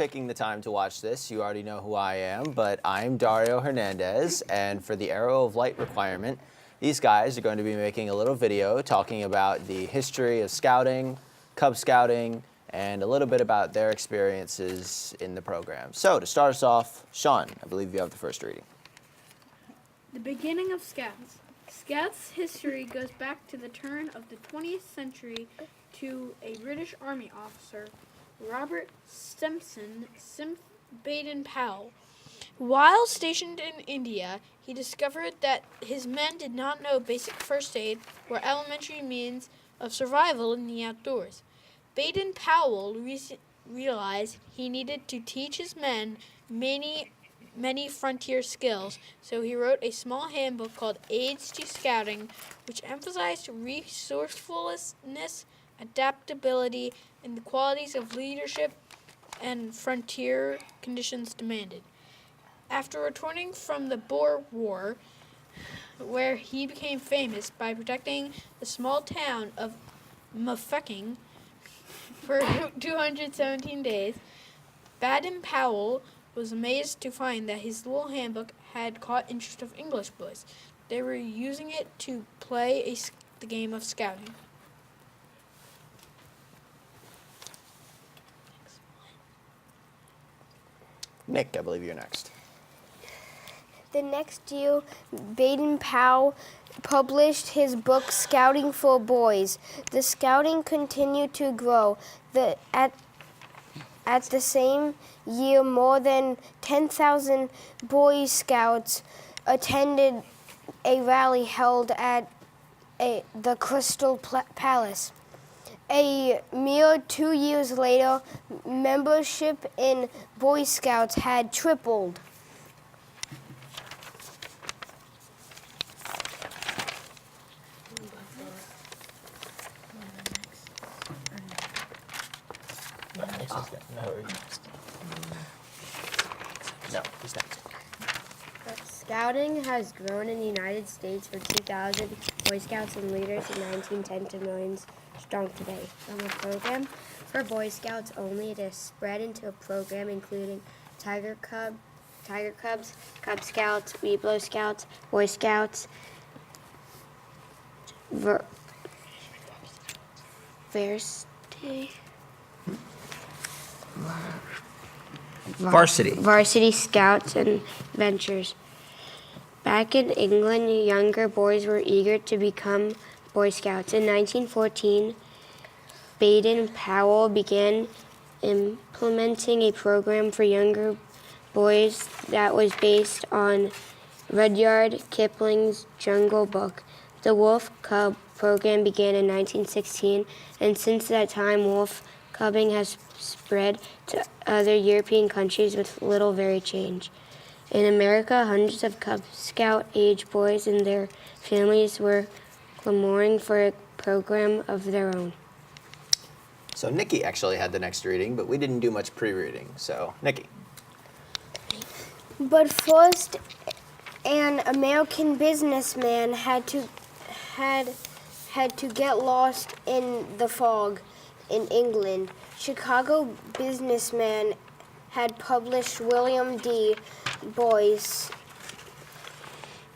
taking the time to watch this. You already know who I am, but I'm Dario Hernandez, and for the Arrow of Light requirement, these guys are going to be making a little video talking about the history of scouting, Cub Scouting, and a little bit about their experiences in the program. So to start us off, Sean, I believe you have the first reading. The beginning of Scouts. Scouts' history goes back to the turn of the 20th century to a British Army officer, Robert Stimson Baden-Powell. While stationed in India, he discovered that his men did not know basic first aid or elementary means of survival in the outdoors. Baden-Powell realized he needed to teach his men many frontier skills, so he wrote a small handbook called Aids to Scouting, which emphasized resourcefulness, adaptability, and the qualities of leadership and frontier conditions demanded. After returning from the Boer War, where he became famous by protecting the small town of Mafeking for 217 days, Baden-Powell was amazed to find that his little handbook had caught interest of English boys. They were using it to play the game of scouting. Nick, I believe you're next. The next year, Baden-Powell published his book, Scouting for Boys. The scouting continued to grow. At the same year, more than 10,000 Boy Scouts attended a rally held at the Crystal Palace. A mere 2 years later, membership in Boy Scouts had tripled. No, he's next. Scouting has grown in the United States for 2,000 Boy Scouts and leaders in 1910 to millions strong today. From a program for Boy Scouts only, it has spread into a program including Tiger Cubs, Cub Scouts, Weeblo Scouts, Boy Scouts, Varsity Scouts and Ventures. Back in England, younger boys were eager to become Boy Scouts. In 1914, Baden-Powell began implementing a program for younger boys that was based on Rudyard Kipling's Jungle Book. The Wolf Cub program began in 1916, and since that time, wolf cubbing has spread to other European countries with little varied change. In America, hundreds of Cub Scout age boys and their families were clamoring for a program of their own. So Nikki actually had the next reading, but we didn't do much pre-reading. So Nikki. But first, an American businessman had to get lost in the fog in England. Chicago businessman had published William D. Boyce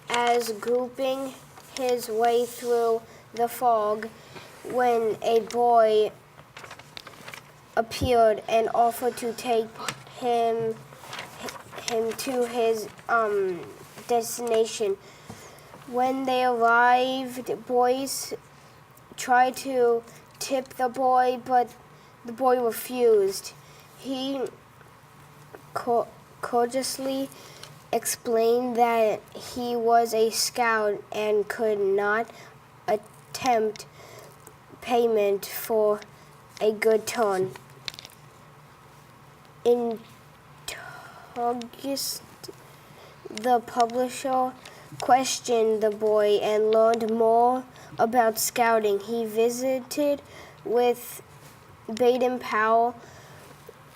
as groping his way through the fog when a boy appeared and offered to take him to his destination. When they arrived, Boyce tried to tip the boy, but the boy refused. He courteously explained that he was a scout and could not attempt payment for a good turn. In August, the publisher questioned the boy and learned more about scouting. He visited with Baden-Powell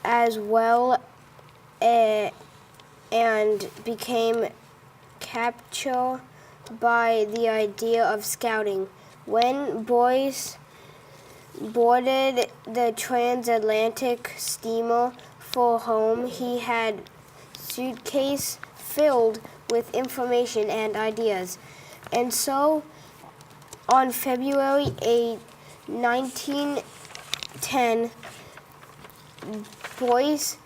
as well and became captured by the idea of scouting. When Boyce boarded the transatlantic steamer for home, he had suitcase filled with information and ideas. And so on February 8, 1910, boys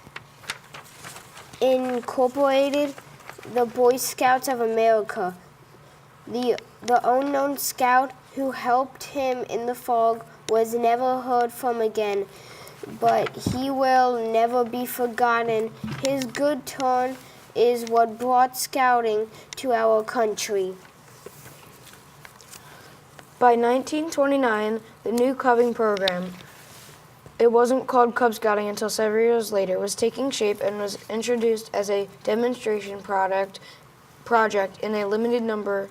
incorporated the Boy Scouts of America. The unknown scout who helped him in the fog was never heard from again, but he will never be forgotten. His good turn is what brought scouting to our country. By 1929, the new Cubing program, it wasn't called Cub Scouting until several years later, was taking shape and was introduced as a demonstration project in a limited number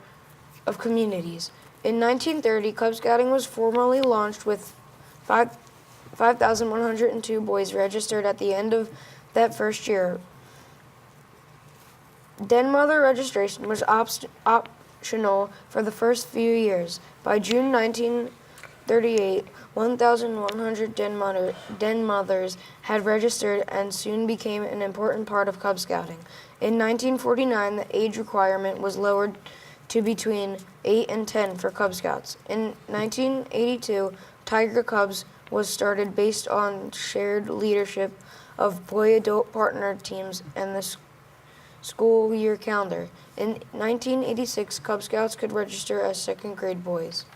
of communities. In 1930, Cub Scouting was formally launched with 5,102 boys registered at the end of that first year. Den mother registration was optional for the first few years. By June 1938, 1,100 den mothers had registered and soon became an important part of Cub Scouting. In 1949, the age requirement was lowered to between 8 and 10 for Cub Scouts. In 1982, Tiger Cubs was started based on shared leadership of boy-adult partner teams and the school year calendar. In 1986, Cub Scouts could register as second grade boys.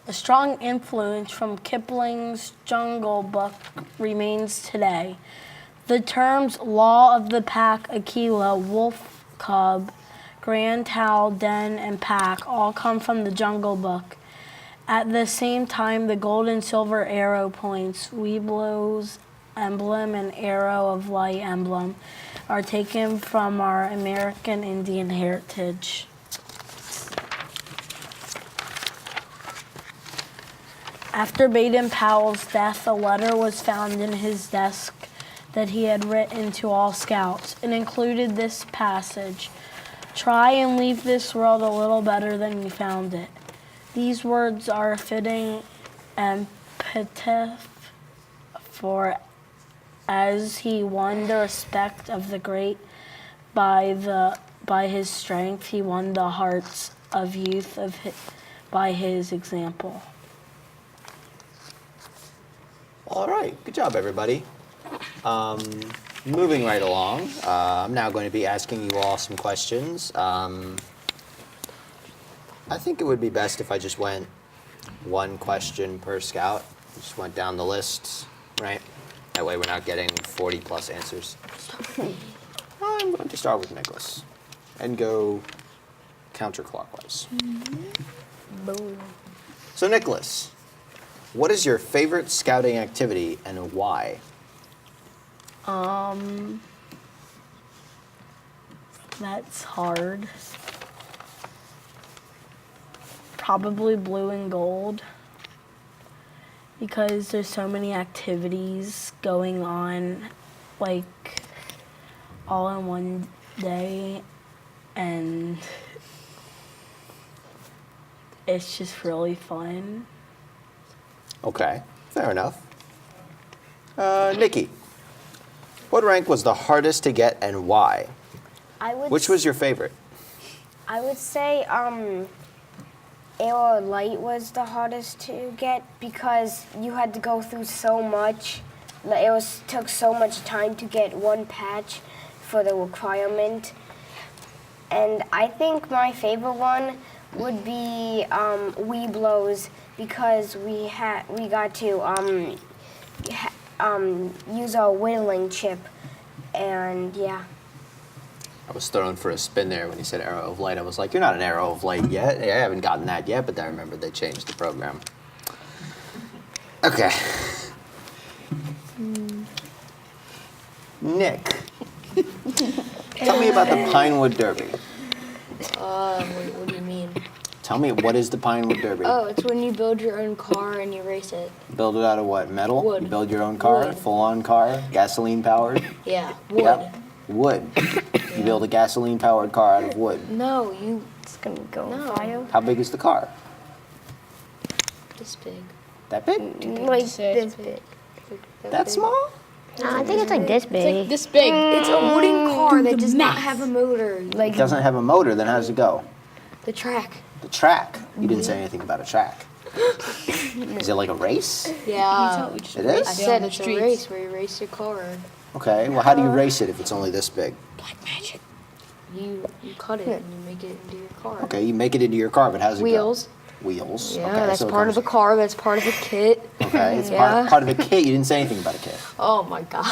A strong influence from Kipling's Jungle Book remains today. The terms law of the pack, Aquila, wolf, cub, grand howl, den, and pack all come from the Jungle Book. At the same time, the gold and silver arrow points, Weeblo's emblem and arrow of light emblem, are taken from our American Indian heritage. After Baden-Powell's death, a letter was found in his desk that he had written to all scouts. It included this passage: "Try and leave this world a little better than you found it." These words are a fitting epitaph for as he won the respect of the great by his strength, he won the hearts of youth by his example. All right, good job, everybody. Moving right along, I'm now going to be asking you all some questions. I think it would be best if I just went one question per scout. Just went down the list, right? That way we're not getting 40 plus answers. I'm going to start with Nicholas and go counterclockwise. Boom. So Nicholas, what is your favorite scouting activity and why? That's hard. Probably blue and gold, because there's so many activities going on, like, all in one day, and it's just really fun. Okay, fair enough. Nikki, what rank was the hardest to get and why? Which was your favorite? I would say Air Light was the hardest to get because you had to go through so much. Took so much time to get one patch for the requirement. And I think my favorite one would be Weeblo's because we got to use our whittling chip, and yeah. I was thrown for a spin there when you said Arrow of Light. I was like, you're not an Arrow of Light yet. I haven't gotten that yet, but I remember they changed the program. Okay. Nick, tell me about the Pinewood Derby. What do you mean? Tell me, what is the Pinewood Derby? Oh, it's when you build your own car and you race it. Build it out of what, metal? Wood. You build your own car, Wood. full-on car, gasoline-powered? Yeah, wood. Yep. Wood. You build a gasoline-powered car out of wood. No, you. It's gonna go No. on fire. How big is the car? This big. That big? Like this big. That small? I think it's like this big. This big. It's a wooden car that does not have a motor. It doesn't have a motor, then how does it go? The track. The track. You didn't say anything about a track. Is it like a race? Yeah. It is? I said it's a race where you race your car. Okay, well, how do you race it if it's only this big? Black magic. You cut it and you make it into your car. Okay, you make it into your car, but how does it Wheels. go? Wheels. Yeah, okay, that's so it part of the comes- car. That's part of the kit. Okay, it's Yeah. part of a kit. You didn't say anything about a kit. Oh my god.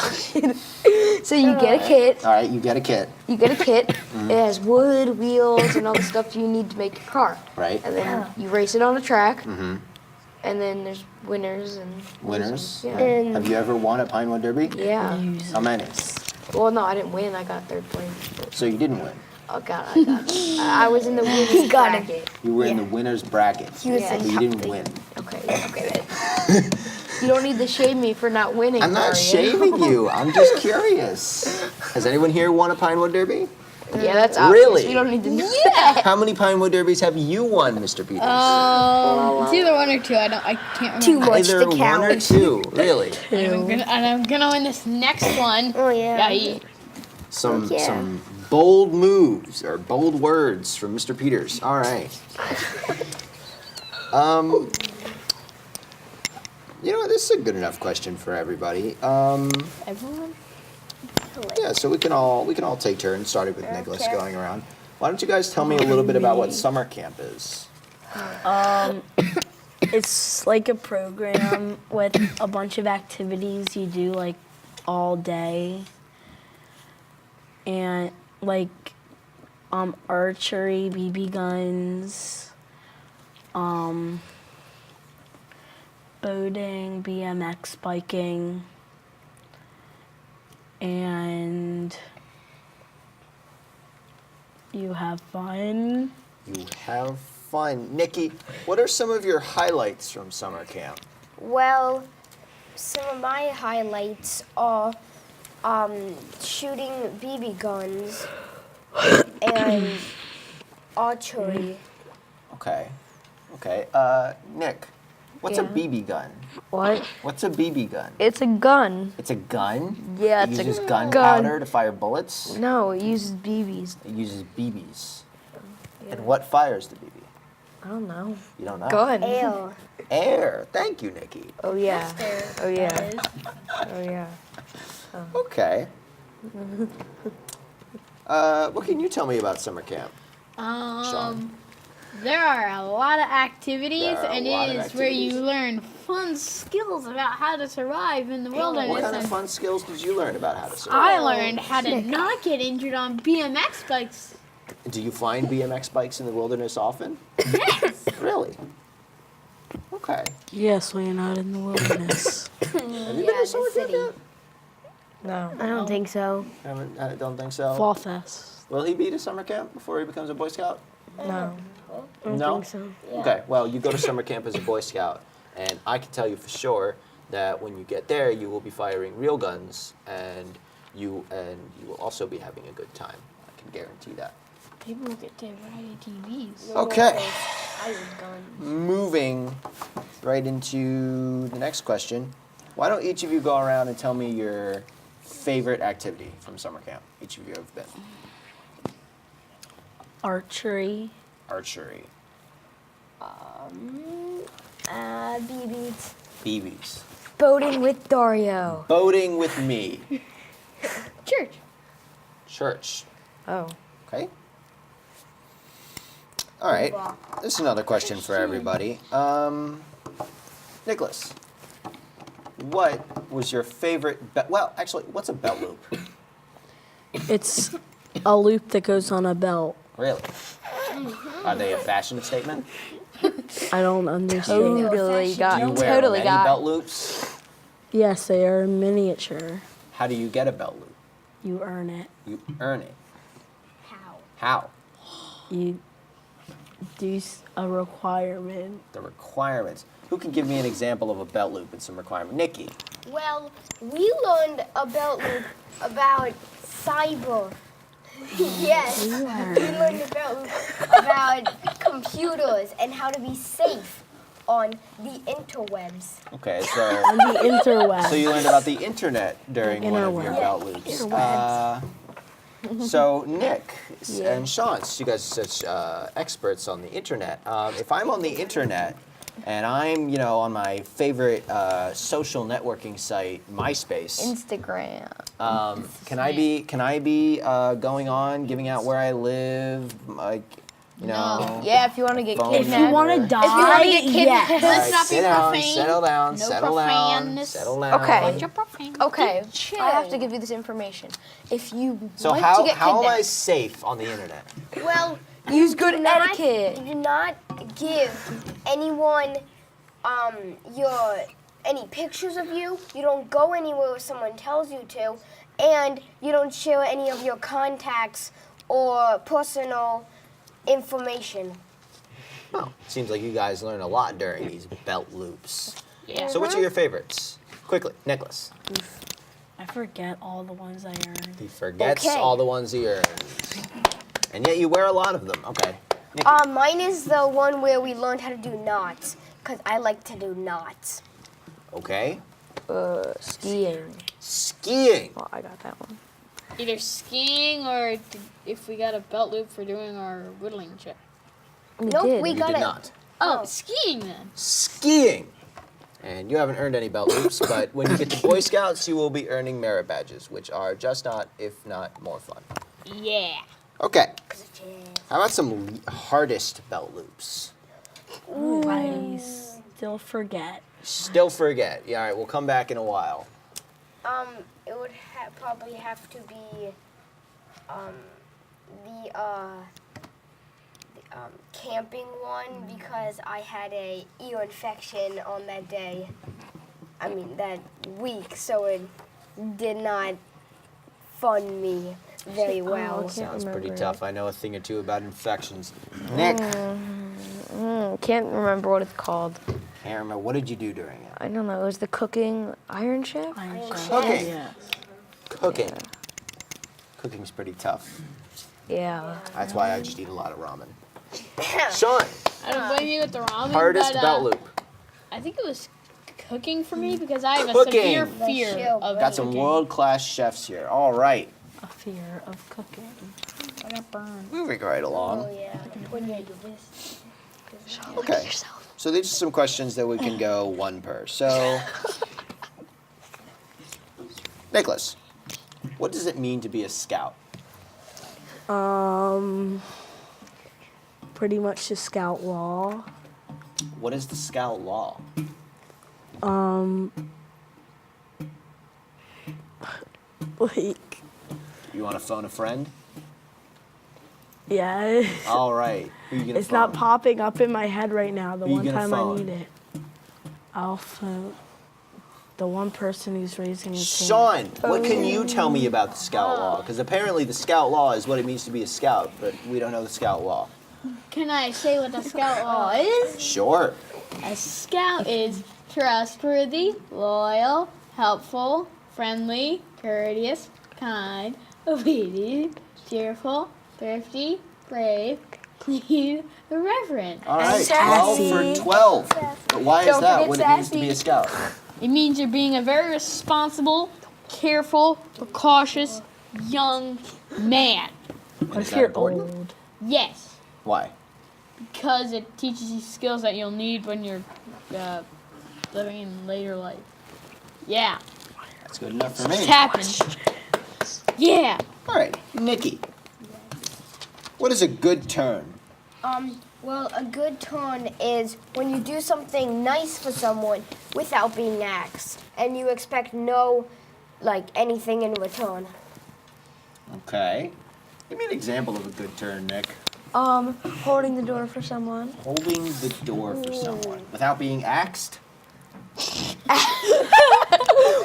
So you get a kit. All right, you get a kit, You get a kit. It has wood, wheels, and all the stuff you need to make your car. right? And then you race it on a track. And then there's winners and Winners. losers. Yeah. Right. Have you ever won a Pinewood Derby? Yeah. How many? Well, no, I didn't win. I got third place. So you didn't win. Oh god, I was in the winning bracket. You were in the winner's bracket. was but you didn't win. Okay, then. You don't need to shame me for not winning. I'm not Dario. shaming you. I'm just curious. Has anyone here won a Pinewood Derby? Yeah, that's obvious. Really? You don't need to know. How many Pinewood Derbies have you won, Mr. Peters? It's either one or two. I can't remember. Too much Either to one count. or two. Really? And I'm gonna win this next one. Oh yeah. Some bold moves or bold words from Mr. Peters. All right. You know what? This is a good enough question for everybody. Everyone? Yeah, so we can all take turns, starting with Nicholas going around. Why don't you guys tell me a little bit about what summer camp is? It's like a program with a bunch of activities you do like all day. And like archery, BB guns, boating, BMX biking, and you have fun. You have fun. Nikki, what are some of your highlights from summer camp? Well, some of my highlights are shooting BB guns and archery. Okay. Nick, what's a BB gun? What? What's a BB gun? It's a gun. It's a gun? Yeah, It it's a uses gun. gunpowder to fire bullets? No, it uses BBs. It uses BBs. And what fires the BB? I don't know. You don't know? Gun. Ale. Air. Thank you, Nikki. Oh yeah. Oh yeah. Oh yeah. Okay. What can you tell me about summer camp? Sean? There are a lot of activities, There are a and lot it of is where you activities. learn fun skills about how to survive in the wilderness. What kind of And fun skills did you learn about how to survive? I learned how to not get injured on BMX bikes. Do you find BMX bikes in the wilderness often? Yes. Really? Okay. Yes, when you're not in the wilderness. Have you been to summer camp yet? No. I don't think so. I don't think so. Fall Fest. Will he be to summer camp before he becomes a Boy Scout? No. I don't No? think so. Okay, well, you go to summer camp as a Boy Scout, and I can tell you for sure that when you get there, you will be firing real guns, and you will also be having a good time. I can guarantee that. People get to ride TVs. Okay, I was gone. moving right into the next question. Why don't each of you go around and tell me your favorite activity from summer camp? Each of you have been. Archery. Archery, BBs. BBs, Boating with Dario. boating with me, Church. church. Oh. Okay. All right. This is another question for everybody. Nicholas, what was your favorite? Well, actually, what's a belt loop? It's a loop that goes on a belt. Really? Are they a fashion statement? I don't understand. Totally got. Do you wear Totally many got. belt loops? Yes, they are miniature. How do you get a belt loop? You earn it. You earn it. How? How? You do a requirement. The requirements. Who can give me an example of a belt loop and some requirement? Nikki. Well, we learned a belt loop about cyber. Yes, we learned a belt loop about computers and how to be safe on the interwebs. Okay, so On the interweb. so you learned about the internet during one of your Interweb. belt loops. So Nick and Sean, you guys are such experts on the internet. If I'm on the internet and I'm, on my favorite social networking site, MySpace, Instagram. can I be going on, giving out where I live, like, Yeah, if you want to get Phone If kidnapped. you want to If you die, wanna get kidnapped. yes. All Let's not be sit down, profane. settle down, No settle down, profaneness. settle down. Okay. You're profane. Okay, Chill. I have to give you this information. If you So want how to get how am I kidnapped, safe on the internet? Well, use good do not- etiquette. Do not give anyone any pictures of you. You don't go anywhere where someone tells you to, and you don't share any of your contacts or personal information. Well, seems like you guys learn a lot during these belt loops. Yeah. So which are your favorites? Quickly, Nicholas. I forget all the ones I earned. He forgets Okay. all the ones he earns. And yet you wear a lot of them. Okay. Nikki. Mine is the one where we learned how to do knots, because I like to do knots. Okay. Skiing. Skiing. Well, I got that one. Either skiing or if we got a belt loop for doing our whittling chip. Nope, we You got did it. not. Oh, skiing then. Skiing. And you haven't earned any belt loops, but when you get to Boy Scouts, you will be earning merit badges, which are just not, if not more fun. Yeah. Okay. How about some hardest belt loops? I still forget. Still forget. Yeah, all right, we'll come back in a while. It would probably have to be the camping one, because I had a ear infection on that day. I mean that week, so it did not fund me very well. Sounds pretty tough. I know a thing or two about infections. Nick, Can't remember what it's called. can't remember. What did you do during it? I don't know. It was the cooking Iron Chef? Cooking. Yes. Cooking. Cooking's pretty tough. Yeah. That's why I just eat a lot of ramen. Sean, I don't blame you with the ramen. hardest but, belt loop. I think it was cooking for me because I have a Cooking. severe fear shield of Got some cooking. world-class chefs here. All right. A fear of cooking. I got burned. Moving right along. Oh yeah, when you do this. Okay. So these are some questions that we can go one per. So, Nicholas, what does it mean to be a scout? Pretty much the scout law. What is the scout law? Like, You want to phone a friend? yeah. All right. Who you gonna It's phone? not popping up in my head right now. The Who you one gonna time phone? I need it. I'll phone the one person who's raising his hand. Sean, what can you tell me about the scout law? Because apparently the scout law is what it means to be a scout, but we don't know the scout law. Can I say what the scout law is? Sure. A scout is trustworthy, loyal, helpful, friendly, courteous, kind, obedient, cheerful, thrifty, brave, clean, irreverent. All right. Sassy. 12 for 12. But why is Don't that forget what it means to be a sassy. scout? It means you're being a very responsible, careful, precautious, young man. And What is if that you're important? old? Yes, Why? because it teaches you skills that you'll need when you're living in later life. Yeah, That's good enough for me. it's happened. Yeah. All right, Nikki. What is a good turn? Well, a good turn is when you do something nice for someone without being asked, and you expect anything in return. Okay. Give me an example of a good turn, Nick. Holding the door for someone. Holding the door for someone without being axed?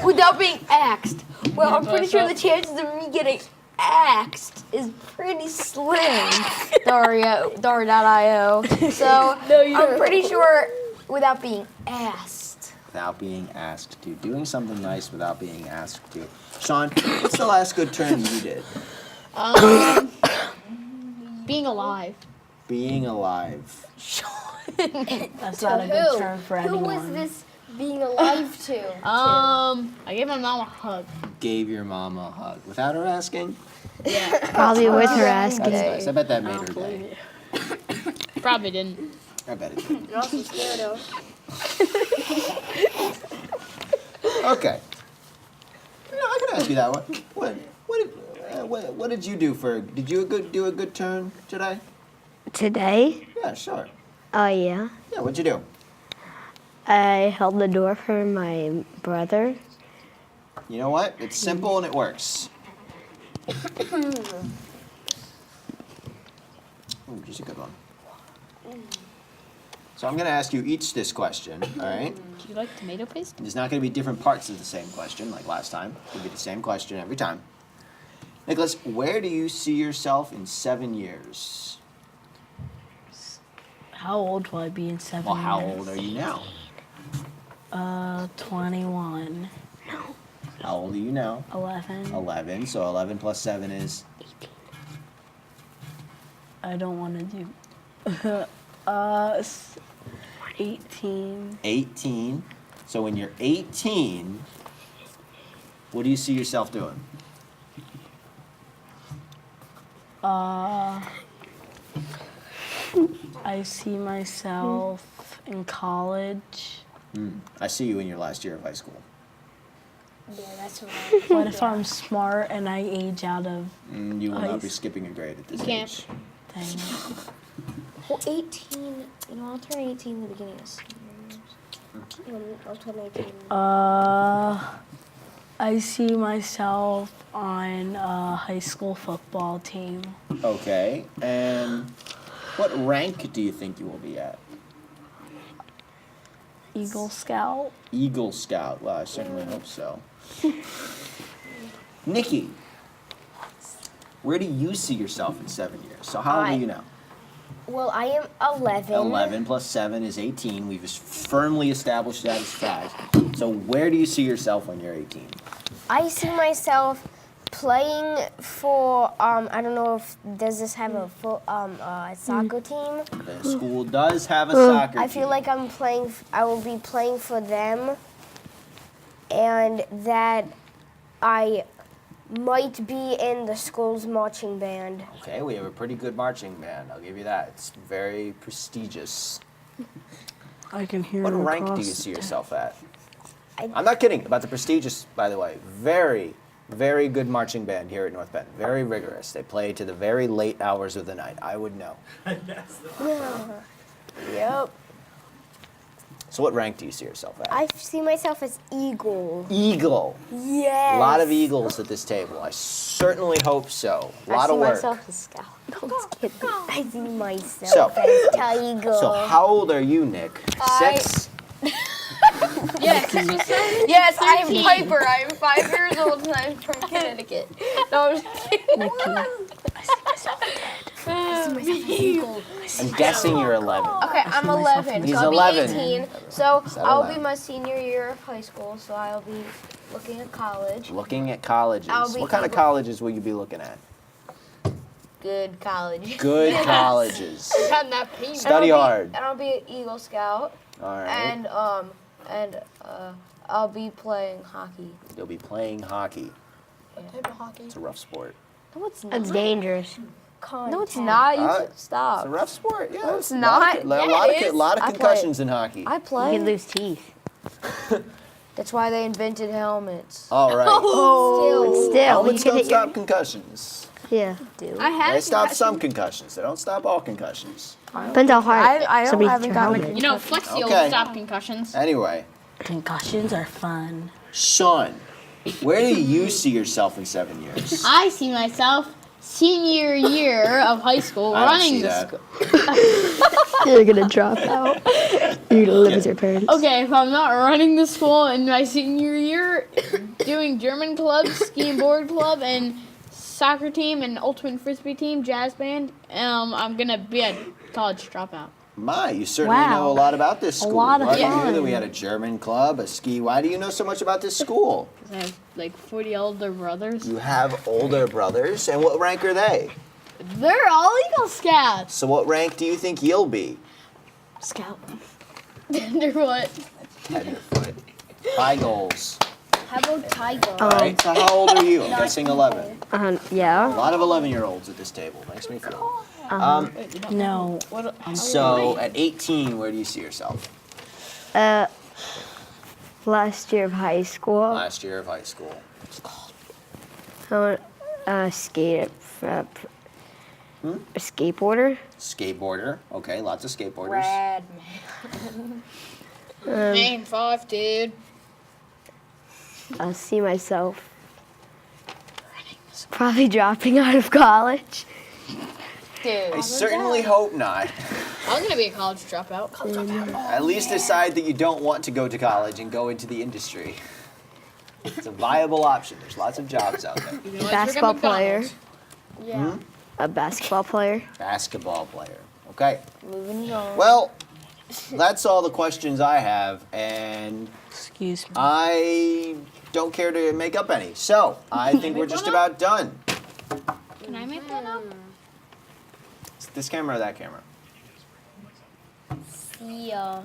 Without being axed. Well, I'm Yeah, pretty but sure so- the chances of me getting axed is pretty slim. Dario.io. So I'm pretty sure without being asked. Without being asked to. Doing something nice without being asked to. Sean, what's the last good turn you did? Being alive. Being alive. That's not a good term for Who anyone. was this being alive to? I gave my mom a hug. Gave your mom a hug without her asking? Probably with her asking. That's nice. I bet that made I her don't day. believe it. Probably didn't. I bet it did. You're also scared of. Okay. You know, I can ask you that one. What did you do for? Did you do a good turn today? Today? Yeah, sure. Oh, yeah. Yeah, what'd you do? I held the door for my brother. You know what? It's simple and it works. Ooh, just a good one. So I'm going to ask you each this question, all right? Do you like tomato paste? There's not going to be different parts of the same question like last time. It'll be the same question every time. Nicholas, where do you see yourself in 7 years? How old will I be in 7 Well, how years? old are you now? 21. How old are you now? 11. 11. So 11 plus 7 is? I don't want to do. 18. 18. So when you're 18, what do you see yourself doing? I see myself in college. I see you in your last year of high school. Yeah, that's what What if I'm smart and I age out of You will not be Ice. skipping a grade at this can't. age. dang it. Well, 18, you know, I'll turn 18 in the beginning of senior years. I'll turn 18. I see myself on a high school football team. Okay. And what rank do you think you will be at? Eagle Scout. Eagle Scout. Well, I certainly hope so. Nikki, where do you see yourself in 7 years? So how old are you now? Well, I am 11. 11 plus 7 is 18. We've just firmly established that as fact. So where do you see yourself when you're 18? I see myself playing for I don't know if does this have a soccer team. The school does have a soccer team. I feel like I will be playing for them, and that I might be in the school's marching band. Okay, we have a pretty good marching band. I'll give you that. It's very prestigious. I can hear What it rank do across you see yourself at? I- I'm not kidding about the prestigious, by the way. Very, very good marching band here at North Bend. Very rigorous. They play to the very late hours of the night. I would know. Yep. So what rank do you see yourself at? I see myself as Eagle. Eagle. Yes. A lot of eagles at this table. I certainly hope so. A lot of work. as Scout. No, I'm just kidding. I see myself So- as Tiger. So how old are you, Nick? 6? Yes. Yes, I am Piper. I am 5 years old and I'm from Connecticut. No, I'm just kidding. Nikki, I see myself dead. I'm guessing you're 11. Okay, I'm 11. He's so I'll 11. be 18. So He's I'll 11. be my senior year of high school. So I'll be looking at college. Looking at colleges. I'll be What kind of Eagle. colleges will you be looking at? Good college. Good colleges. Had that paint. Study hard. And I'll be an Eagle Scout. All right. And I'll be playing hockey. You'll be playing hockey. It's a rough sport. No, it's not. That's dangerous. No, it's not. You It's stop. a rough sport. Yeah. No, it's not. A Yeah, lot it of is. lot of I play. concussions in hockey. I You play. could lose teeth. That's why they invented helmets. All right. Still. Still, you Helmets could don't hit your... stop concussions. Yeah. I had They stop some concussions. They don't stop all concussions. Depends how hard I somebody hits haven't your gotten a helmet. You know, Flexi will Okay. stop concussions. Anyway, Concussions are fun. Sean, where do you see yourself in 7 years? I see myself senior year of high school I don't running see the that. school. You're gonna drop out. You're gonna live with your parents. Okay, if I'm not running the school in my senior year, doing German club, ski and board club, and soccer team, and ultimate frisbee team, jazz band, I'm gonna be a college dropout. My, you certainly Wow. know a lot about this school. lot of Why do you know fun. that we had a German club, a ski? Why do you know so much about this school? 'Cause I have like 40 older brothers. You have older brothers, and what rank are they? They're all Eagle Scouts. So what rank do you think you'll be? Scout. Under what? Tenderfoot. High goals. How about tiger? All right, so how old are you? I'm guessing 11. A Yeah. lot of 11-year-olds at this table. Makes me feel. No. So at 18, where do you see yourself? Last year of high school, Last year of high school. I went skate a skateboarder. Skateboarder. Okay, lots of skateboarders. Rad, man. Main 5, dude. I see myself probably dropping out of college. Dude. I certainly hope not. I'm gonna be a college dropout. At least decide that you don't want to go to college and go into the industry. It's a viable option. There's lots of jobs out there. Basketball player. Yeah. A basketball player. Basketball player. Okay. Moving on. Well, that's all the questions I have, and Excuse me. I don't care to make up any. So I think we're just about done. Can I make one up? Is this camera or that camera? See ya.